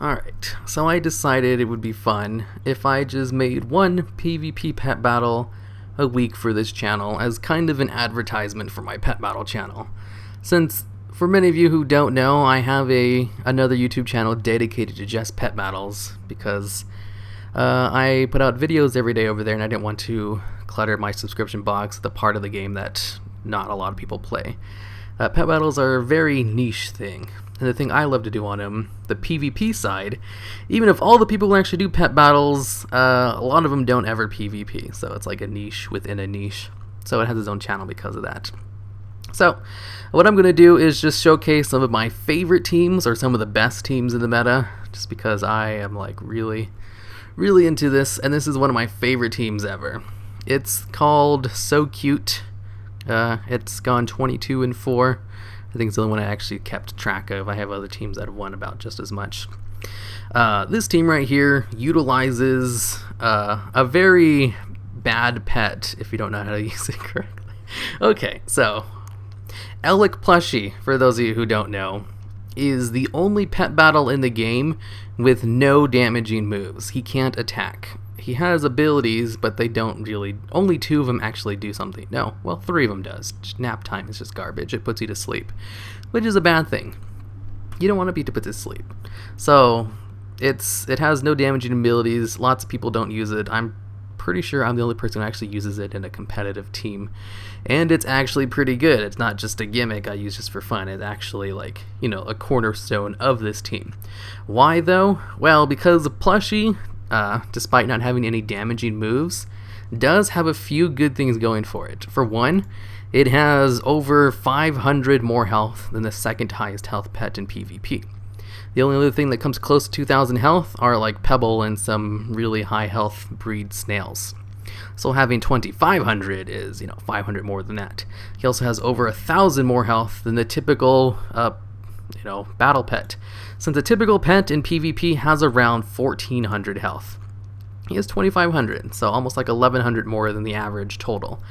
Alright, so I decided it would be fun if I just made one PvP pet battle a week for this channel as kind of an advertisement for my pet battle channel. Since, for many of you who don't know, I have another YouTube channel dedicated to just pet battles because I put out videos every day over there and I didn't want to clutter my subscription box with the part of the game that not a lot of people play. Pet battles are a very niche thing. And the thing I love to do on them, the PvP side, even if all the people who actually do pet battles, a lot of them don't ever PvP, so it's like a niche within a niche. So it has its own channel because of that. So what I'm going to do is just showcase some of my favorite teams, or some of the best teams in the meta, just because I am like really into this, and this is one of my favorite teams ever. It's called So Cute. It's gone 22-4. I think it's the only one I actually kept track of. I have other teams that have won about just as much. This team right here utilizes a very bad pet, if you don't know how to use it correctly. Okay, so Elekk Plushie, for those of you who don't know, is the only pet battle in the game with no damaging moves. He can't attack. He has abilities, but they don't really... Only 2 of them actually do something. No, well, 3 of them does. Nap time is just garbage. It puts you to sleep, which is a bad thing. You don't want to be put to sleep. So, it has no damaging abilities. Lots of people don't use it. I'm pretty sure I'm the only person who actually uses it in a competitive team. And it's actually pretty good. It's not just a gimmick I use just for fun. It's actually, like, you know, a cornerstone of this team. Why, though? Well, because Plushie... despite not having any damaging moves, does have a few good things going for it. For one, it has over 500 more health than the second highest health pet in PvP. The only other thing that comes close to 2,000 health are like Pebble and some really high health breed snails. So having 2,500 is, 500 more than that. He also has over 1,000 more health than the typical battle pet, since a typical pet in PvP has around 1,400 health. He has 2,500, so almost like 1,100 more than the average total.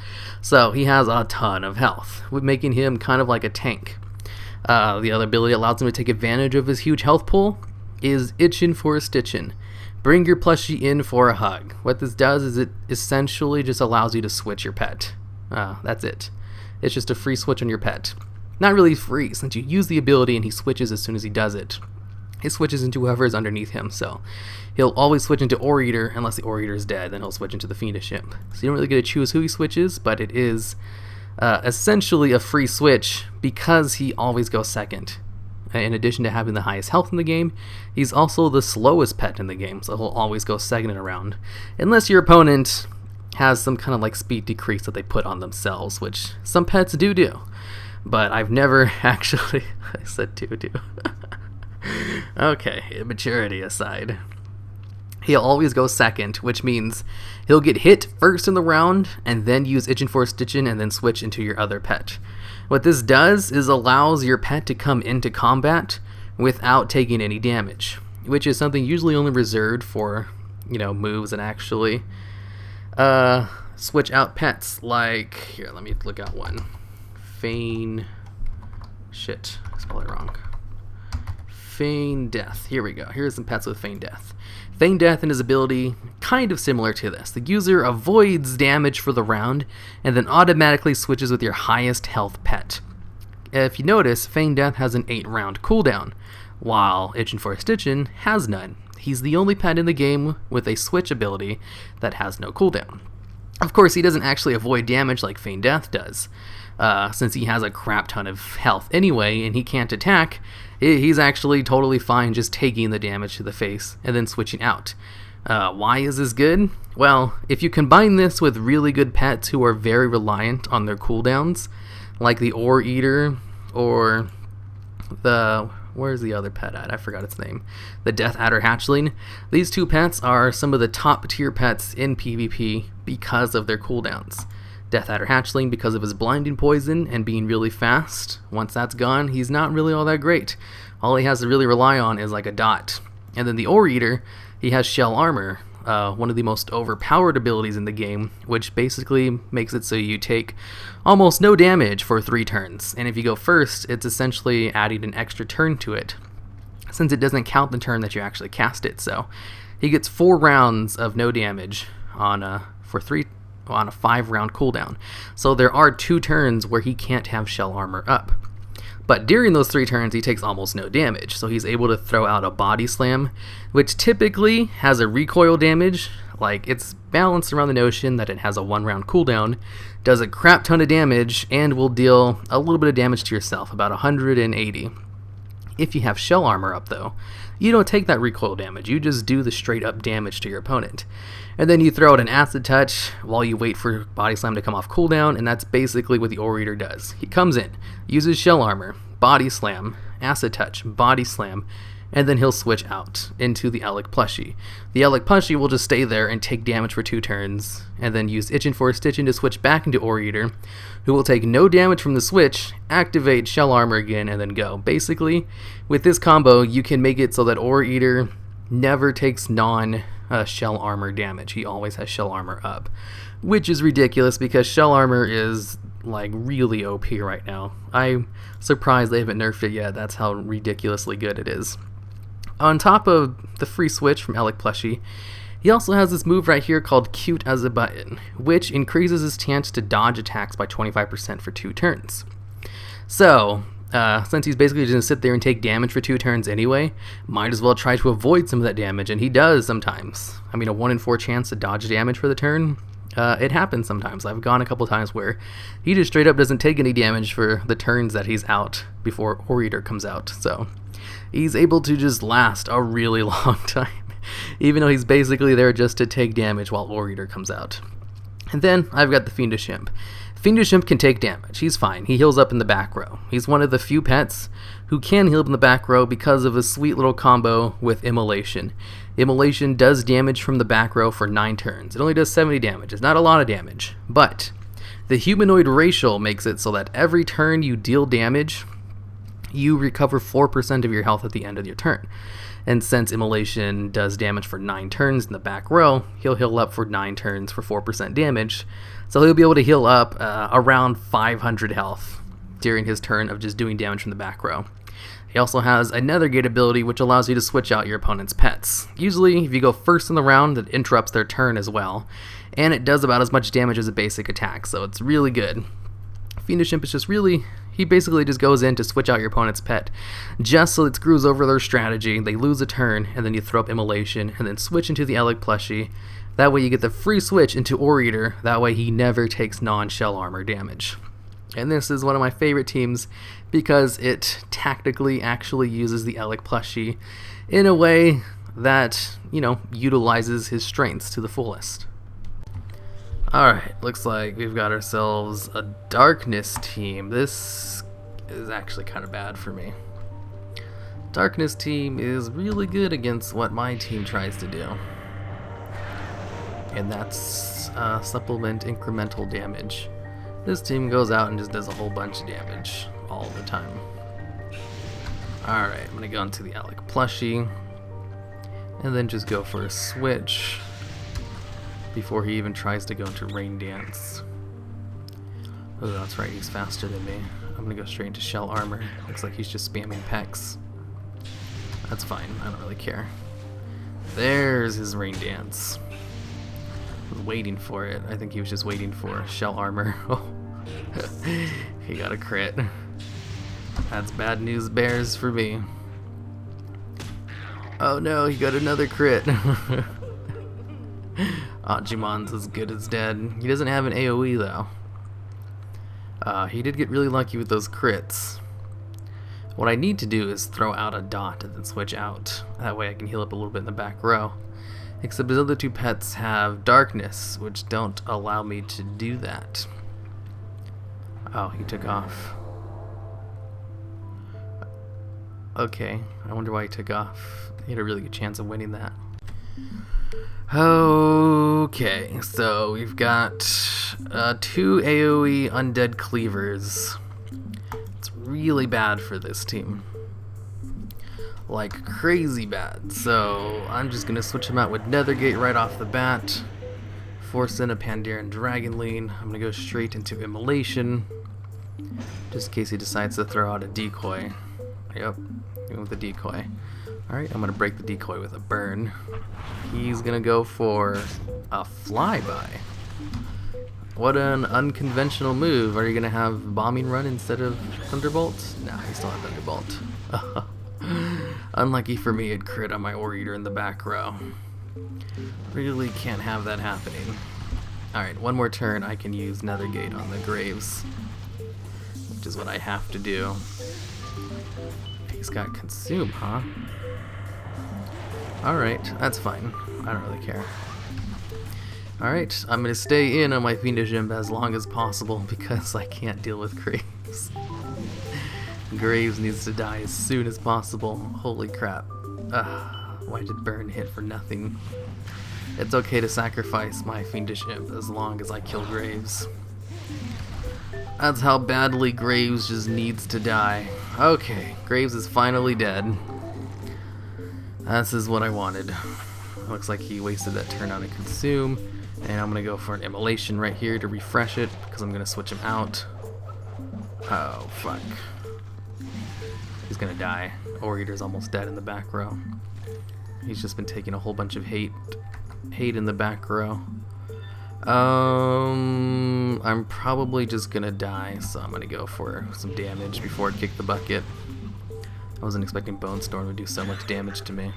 So he has a ton of health, making him kind of like a tank. The other ability that allows him to take advantage of his huge health pool is Itchin' for a Stitchin'. Bring your plushie in for a hug. What this does is it essentially just allows you to switch your pet. That's it. It's just a free switch on your pet. Not really free, since you use the ability and he switches as soon as he does it. He switches into whoever is underneath him, so he'll always switch into Ore-Eater unless the Ore-Eater is dead, then he'll switch into the Fiendish Emp. So you don't really get to choose who he switches, but it is essentially a free switch because he always goes second. In addition to having the highest health in the game, he's also the slowest pet in the game, so he'll always go second in a round. Unless your opponent has some kind of like speed decrease that they put on themselves, which some pets do. But I've never actually... I said do. Okay, immaturity aside. He'll always go second, which means he'll get hit first in the round, and then use Itchin' for a Stitchin', and then switch into your other pet. What this does is allows your pet to come into combat without taking any damage, which is something usually only reserved for, moves and actually switch out pets like... Here, let me look out one. Shit, I spelled it wrong. Feign Death. Here we go. Here's some pets with Feign Death. Feign Death and his ability, kind of similar to this. The user avoids damage for the round, and then automatically switches with your highest health pet. If you notice, Feign Death has an 8-round cooldown, while Itchin' for a Stitchin' has none. He's the only pet in the game with a switch ability that has no cooldown. Of course, he doesn't actually avoid damage like Feign Death does. Since he has a crap ton of health anyway and he can't attack, he's actually totally fine just taking the damage to the face and then switching out. Why is this good? Well, if you combine this with really good pets who are very reliant on their cooldowns, like the Ore-Eater or the... Where's the other pet at? I forgot its name. The Death Adder Hatchling. These two pets are some of the top tier pets in PvP because of their cooldowns. Death Adder Hatchling because of his blinding poison and being really fast. Once that's gone, he's not really all that great. All he has to really rely on is like a dot. And then the Ore-Eater, he has shell armor, one of the most overpowered abilities in the game, which basically makes it so you take almost no damage for 3 turns. And if you go first, it's essentially adding an extra turn to it. since it doesn't count the turn that you actually cast it. So he gets 4 rounds of no damage on a 5-round cooldown. So there are 2 turns where he can't have shell armor up. But during those 3 turns, he takes almost no damage, so he's able to throw out a body slam, which typically has a recoil damage. Like, it's balanced around the notion that it has a 1-round cooldown, does a crap ton of damage, and will deal a little bit of damage to yourself, about 180. If you have shell armor up, though, you don't take that recoil damage, you just do the straight up damage to your opponent. And then you throw out an acid touch while you wait for body slam to come off cooldown, and that's basically what the Orator does. He comes in, uses shell armor, body slam, acid touch, body slam, and then he'll switch out into the Elekk Plushie. The Elekk Plushie will just stay there and take damage for 2 turns, and then use Itchin' for Stitchin' to switch back into Orator, who will take no damage from the switch, activate shell armor again, and then go. Basically, with this combo, you can make it so that Orator never takes shell armor damage. He always has shell armor up, which is ridiculous because shell armor is like really OP right now. I'm surprised they haven't nerfed it yet. That's how ridiculously good it is. On top of the free switch from Elekk Plushie, he also has this move right here called Cute as a Button, which increases his chance to dodge attacks by 25% for 2 turns. So, since he's basically just going to sit there and take damage for 2 turns anyway, might as well try to avoid some of that damage, and he does sometimes. I mean, a 1 in 4 chance to dodge damage for the turn, it happens sometimes. I've gone a couple times where he just straight up doesn't take any damage for the turns that he's out before Orator comes out. So he's able to just last a really long time, even though he's basically there just to take damage while Orator comes out. And then I've got the Fiendish Emp. Fiendish Emp can take damage. He's fine. He heals up in the back row. He's one of the few pets who can heal up in the back row because of a sweet little combo with Immolation. Immolation does damage from the back row for 9 turns. It only does 70 damage. It's not a lot of damage, but the humanoid racial makes it so that every turn you deal damage, you recover 4% of your health at the end of your turn. And since Immolation does damage for 9 turns in the back row, he'll heal up for 9 turns for 4% damage. So he'll be able to heal up around 500 health during his turn of just doing damage from the back row. He also has another gate ability which allows you to switch out your opponent's pets. Usually, if you go first in the round, it interrupts their turn as well, and it does about as much damage as a basic attack, so it's really good. Fiendish Imp is just really, he basically just goes in to switch out your opponent's pet, just so it screws over their strategy, they lose a turn, and then you throw up Immolation, and then switch into the Elekk Plushie. That way you get the free switch into Orator, that way he never takes non-shell armor damage. And this is one of my favorite teams because it tactically actually uses the Elekk Plushie in a way that, you know, utilizes his strengths to the fullest. Alright, looks like we've got ourselves a Darkness team. This is actually kind of bad for me. Darkness team is really good against what my team tries to do. And that's supplement incremental damage. This team goes out and just does a whole bunch of damage all the time. Alright, I'm going to go into the Elekk Plushie and then just go for a switch before he even tries to go into Rain Dance. Oh, that's right, he's faster than me. I'm going to go straight into Shell Armor. Looks like he's just spamming Pecs. That's fine, I don't really care. There's his Rain Dance. I was waiting for it. I think he was just waiting for Shell Armor. Oh, he got a crit. That's bad news bears for me. Oh no, he got another crit. Ajimon's as good as dead. He doesn't have an AoE though. He did get really lucky with those crits. What I need to do is throw out a dot and then switch out. That way I can heal up a little bit in the back row. Except his other 2 pets have Darkness, which don't allow me to do that. Oh, he took off. Okay, I wonder why he took off. He had a really good chance of winning that. Okay, so we've got 2 AoE undead cleavers. It's really bad for this team. Like crazy bad. So I'm just gonna switch him out with Nethergate right off the bat. Force in a Pandaren Dragonlean. I'm gonna go straight into Immolation, just in case he decides to throw out a decoy. Yep, even with the decoy. Alright, I'm gonna break the decoy with a burn. He's gonna go for a flyby. What an unconventional move. Are you gonna have bombing run instead of thunderbolt? Nah, he still had thunderbolt. Unlucky for me, it crit on my ore eater in the back row. Really can't have that happening. Alright, one more turn I can use Nethergate on the graves, which is what I have to do. He's got consume, huh? Alright, that's fine. I don't really care. Alright, I'm gonna stay in on my Fiendish Emp as long as possible because I can't deal with Graves. Graves needs to die as soon as possible. Holy crap. Why did burn hit for nothing? It's okay to sacrifice my Fiendish Emp as long as I kill Graves. That's how badly Graves just needs to die. Okay, Graves is finally dead. This is what I wanted. Looks like he wasted that turn on a consume, and I'm gonna go for an immolation right here to refresh it because I'm gonna switch him out. Oh fuck. He's gonna die. Ore Eater's almost dead in the back row. He's just been taking a whole bunch of hate in the back row. I'm probably just gonna die, so I'm gonna go for some damage before I kick the bucket. I wasn't expecting Bone Storm to do so much damage to me.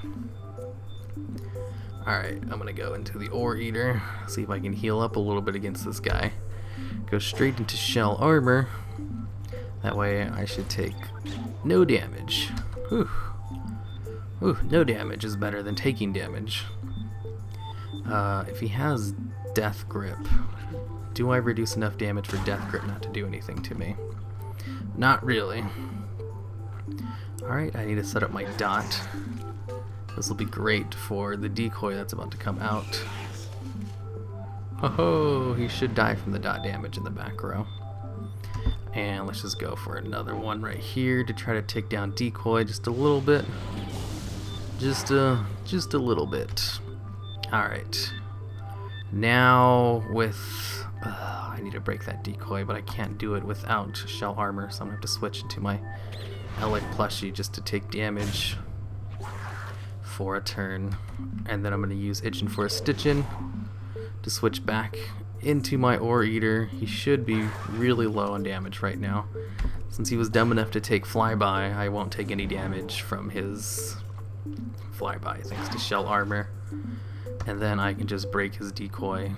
Alright, I'm gonna go into the Ore Eater, see if I can heal up a little bit against this guy. Go straight into Shell Armor. That way I should take no damage. Whew. Ooh, no damage is better than taking damage. If he has Death Grip, do I reduce enough damage for Death Grip not to do anything to me? Not really. Alright, I need to set up my dot. This will be great for the decoy that's about to come out. Oh, he should die from the dot damage in the back row. And let's just go for another one right here to try to take down decoy just a little bit. Just a little bit. Alright. Now with... I need to break that decoy, but I can't do it without shell armor, so I'm going to have to switch into my Elekk Plushie just to take damage for a turn. And then I'm going to use Itchin' for a Stitchin' to switch back into my Ore Eater. He should be really low on damage right now. Since he was dumb enough to take Flyby, I won't take any damage from his Flyby thanks to shell armor. And then I can just break his decoy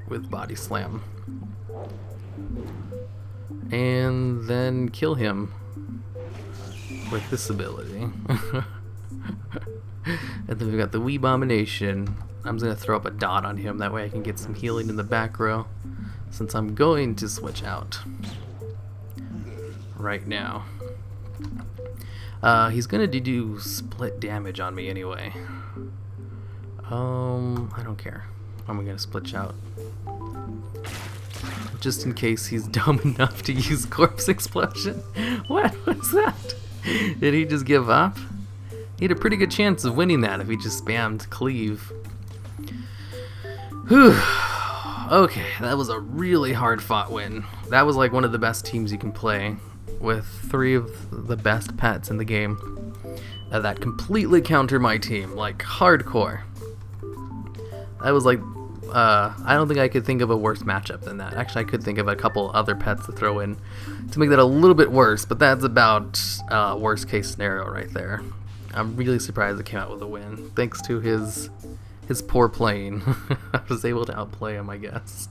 with Body Slam. And then kill him with this ability. And then we've got the Weebomination. I'm just going to throw up a dot on him, that way I can get some healing in the back row, since I'm going to switch out right now. He's going to do split damage on me anyway. I don't care. I'm going to split out. Just in case he's dumb enough to use Corpse Explosion. What was that? Did he just give up? He had a pretty good chance of winning that if he just spammed Cleave. Whew. Okay, that was a really hard fought win. That was like one of the best teams you can play, with 3 of the best pets in the game. That completely countered my team, like hardcore. That was like, I don't think I could think of a worse matchup than that. Actually, I could think of a couple other pets to throw in to make that a little bit worse, but that's about worst case scenario right there. I'm really surprised it came out with a win, thanks to his poor playing. I was able to outplay him, I guess.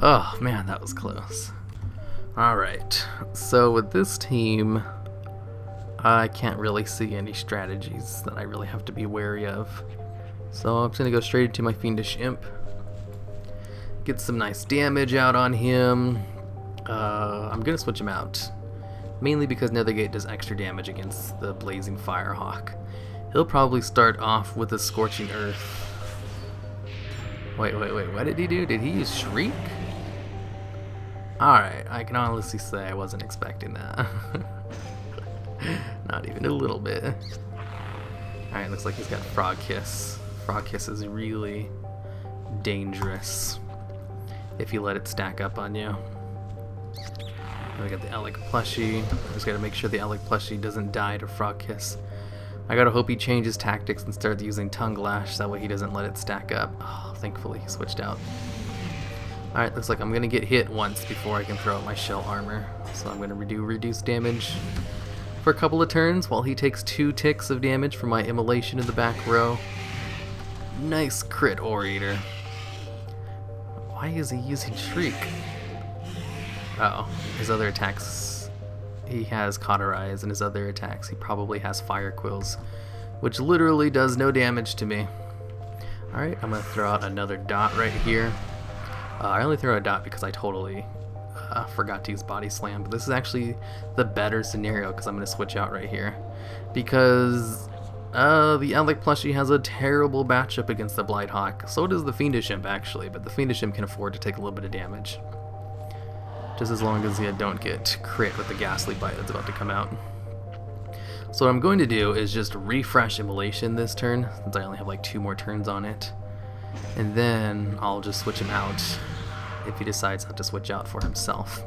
Oh man, that was close. Alright, so with this team, I can't really see any strategies that I really have to be wary of. So I'm just going to go straight into my Fiendish Emp. Get some nice damage out on him. I'm going to switch him out. Mainly because Nethergate does extra damage against the Blazing Firehawk. He'll probably start off with a Scorching Earth. Wait, what did he do? Did he use Shriek? Alright, I can honestly say I wasn't expecting that. Not even a little bit. Alright, looks like he's got Frog Kiss. Frog Kiss is really dangerous if you let it stack up on you. And we got the Elekk Plushie. I just gotta make sure the Elekk Plushie doesn't die to Frog Kiss I gotta hope he changes tactics and starts using Tongue Lash, that way he doesn't let it stack up. Oh, thankfully he switched out. Alright, looks like I'm gonna get hit once before I can throw out my shell armor. So I'm gonna do reduced damage for a couple of turns while he takes 2 ticks of damage from my immolation in the back row. Nice crit, Orator. Why is he using Shriek? Uh oh, his other attacks, he has Cauterize, and his other attacks he probably has Fire Quills, which literally does no damage to me. Alright, I'm gonna throw out another dot right here. I only throw a dot because I totally forgot to use Body Slam, but this is actually the better scenario because I'm gonna switch out right here. Because the Elekk Plushie has a terrible matchup against the Blighthawk. So does the Fiendish Emp actually, but the Fiendish Emp can afford to take a little bit of damage. Just as long as you don't get crit with the Ghastly Bite that's about to come out. So what I'm going to do is just refresh Immolation this turn, since I only have like 2 more turns on it. And then I'll just switch him out if he decides not to switch out for himself.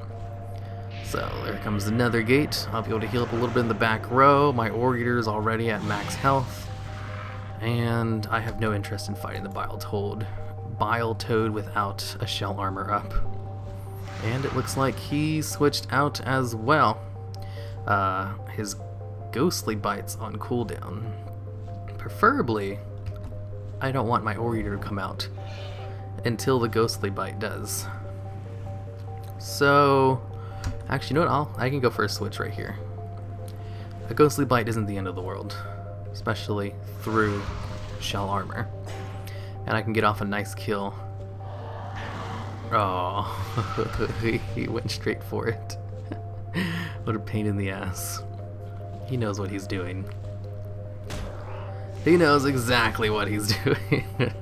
So there comes another gate. I'll be able to heal up a little bit in the back row. My Orator is already at max health. And I have no interest in fighting the Bile Toad without a shell armor up. And it looks like he switched out as well. His Ghostly Bite's on cooldown. Preferably, I don't want my Orator to come out until the Ghostly Bite does. So, actually, you know what? I can go for a switch right here. A Ghostly Bite isn't the end of the world, especially through shell armor. And I can get off a nice kill. Oh, he went straight for it. What a pain in the ass. He knows what he's doing. He knows exactly what he's doing.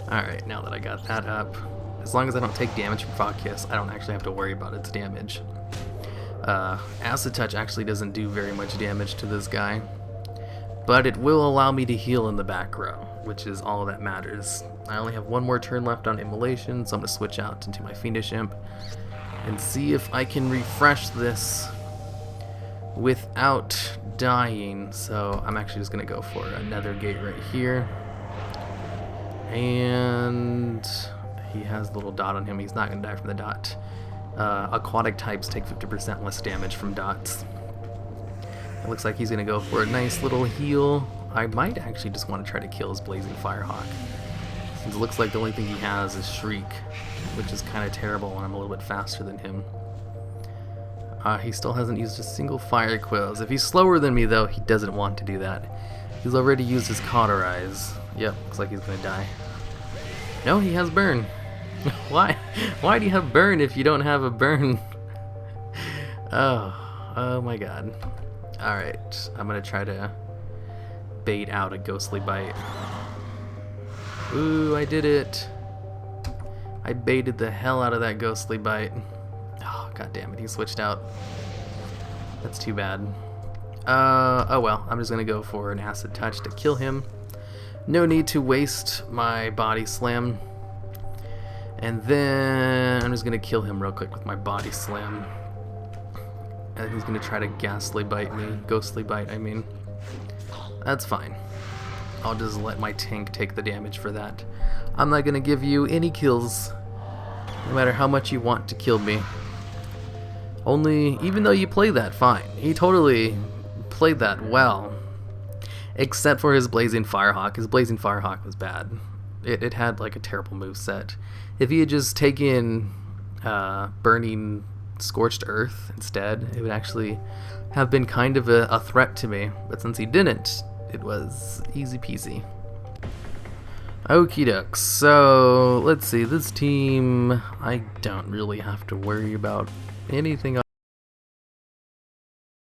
Alright, now that I got that up, as long as I don't take damage from Fog Kiss, I don't actually have to worry about its damage. Acid Touch actually doesn't do very much damage to this guy, but it will allow me to heal in the back row, which is all that matters. I only have 1 more turn left on Immolation, so I'm going to switch out into my Fiendish Imp and see if I can refresh this without dying. So I'm actually just going to go for another gate right here. And he has a little dot on him. He's not going to die from the dot. Aquatic types take 50% less damage from dots. It looks like he's going to go for a nice little heal. I might actually just want to try to kill his Blazing Firehawk, since it looks like the only thing he has is Shriek, which is kind of terrible when I'm a little bit faster than him. He still hasn't used a single Fire Quills. If he's slower than me, though, he doesn't want to do that. He's already used his Cauterize. Yep, looks like he's going to die. No, he has Burn. Why? Why do you have Burn if you don't have a Burn? Oh my god. Alright, I'm going to try to bait out a Ghostly Bite. Ooh, I did it. I baited the hell out of that Ghostly Bite. Oh, god damn it, he switched out. That's too bad. Oh well, I'm just gonna go for an Acid Touch to kill him. No need to waste my Body Slam. And then I'm just gonna kill him real quick with my Body Slam. And he's gonna try to Ghostly Bite me. Ghostly Bite, I mean. That's fine. I'll just let my tank take the damage for that. I'm not gonna give you any kills, no matter how much you want to kill me. Only, even though you play that fine, he totally played that well. Except for his Blazing Firehawk. His Blazing Firehawk was bad. It had like a terrible moveset. If he had just taken Burning Scorched Earth instead, it would actually have been kind of a threat to me. But since he didn't, it was easy peasy. Okie doke, so let's see, this team, I don't really have to worry about anything